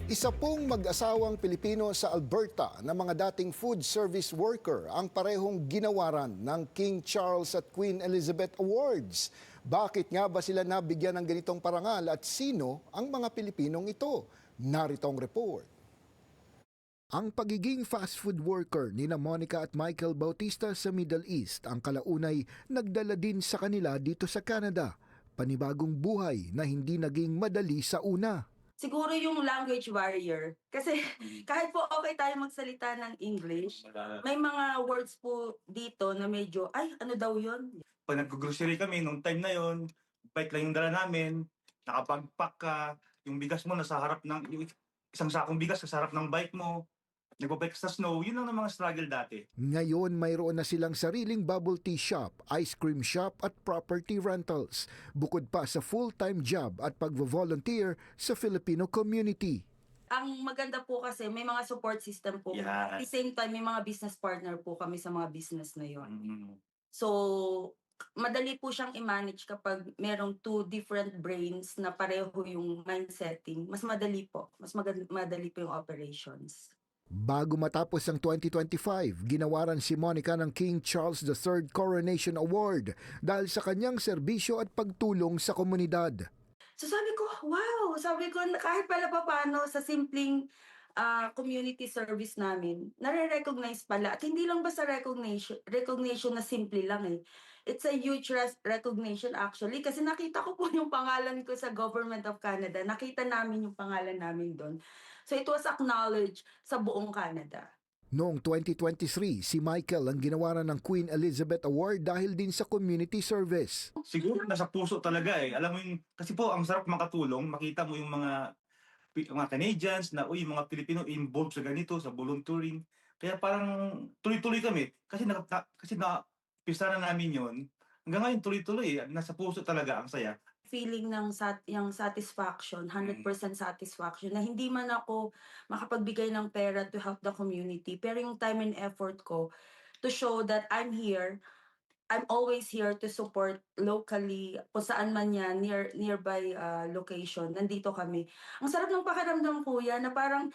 Isa pong mag-asawang Pilipino sa Alberta na mga dating food service worker ang parehong ginawaran ng King Charles at Queen Elizabeth Awards. Bakit nga ba sila nabigyan ng ganitong parangal at sino ang mga Pilipinong ito? Narito ang report. Ang pagiging fast food worker ni Monica at Michael Bautista sa Middle East ang kalaunay nagdala din sa kanila dito sa Canada. Panibagong buhay na hindi naging madali sa una. Siguro yung language barrier. Kasi kahit po okay tayo magsalita ng English, may mga words po dito na medyo, ay, ano daw yun? Pag nag-grocery kami, nung time na yon, bike lang yung dala namin, nakapag-pack ka, yung bigas mo nasa harap ng, yung isang sakong bigas sa harap ng bike mo, nagpo-bike sa snow, yun lang ang mga struggle dati. Ngayon mayroon na silang sariling bubble tea shop, ice cream shop at property rentals. Bukod pa sa full-time job at pag-volunteer sa Filipino community. Ang maganda po kasi may mga support system po. Yeah. At the same time, may mga business partner po kami sa mga business na yon. So, madali po siyang i-manage kapag merong two different brains na pareho yung mindsetting. Mas madali po. Madali po yung operations. Bago matapos ang 2025, ginawaran si Monica ng King Charles III Coronation Award dahil sa kanyang serbisyo at pagtulong sa komunidad. So sabi ko, wow! Sabi ko, kahit pala paano sa simpleng community service namin, nare-recognize pala. At hindi lang basta recognition na simple lang eh. It's a huge recognition actually kasi nakita ko po yung pangalan ko sa Government of Canada. Nakita namin yung pangalan namin doon. So it was acknowledged sa buong Canada. Noong 2023, si Michael ang ginawaran ng Queen Elizabeth Award dahil din sa community service. Siguro nasa puso talaga eh. Alam mo yung, kasi po ang sarap makatulong, makita mo yung mga Canadians na yung mga Pilipino involved sa ganito, sa volunteering. Kaya parang tuloy-tuloy kami. Kasi pista na namin yon. Hanggang ngayon tuloy-tuloy eh. Nasa puso talaga ang saya. Feeling ng yung satisfaction, 100% satisfaction, na hindi man ako makapagbigay ng pera to help the community, pero yung time and effort ko to show that I'm here, I'm always here to support locally, kung saan man yan, nearby location, nandito kami. Ang sarap ng pakiramdam, kuya, na parang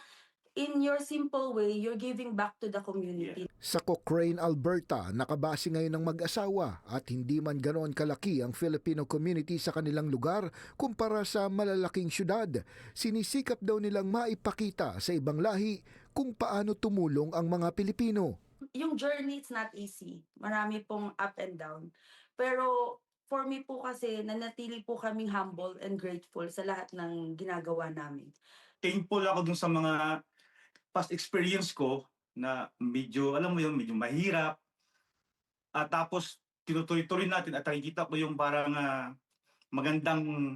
in your simple way, you're giving back to the community. Sa Cochrane, Alberta, nakabase ngayon ng mag-asawa at hindi man ganoon kalaki ang Filipino community sa kanilang lugar kumpara sa malalaking syudad. Sinisikap daw nilang maipakita sa ibang lahi kung paano tumulong ang mga Pilipino. Yung journey, it's not easy. Marami pong up and down. Pero for me po kasi, nanatili po kaming humble and grateful sa lahat ng ginagawa namin. Thankful ako dun sa mga past experience ko na medyo, alam mo yun, medyo mahirap. At tapos, tinutuloy-tuloy natin at nakikita ko yung parang magandang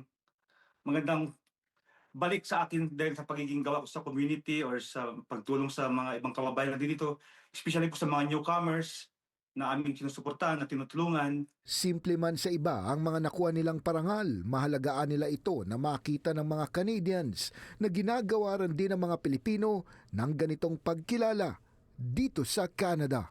balik sa akin dahil sa pagiging gawa ko sa community or sa pagtulong sa mga ibang kababayan natin dito, especially po sa mga newcomers na aming sinusuportahan at tinutulungan. Simple man sa iba ang mga nakuha nilang parangal, mahalagaan nila ito na makita ng mga Canadians na ginagawa rin din ng mga Pilipino ng ganitong pagkilala dito sa Canada.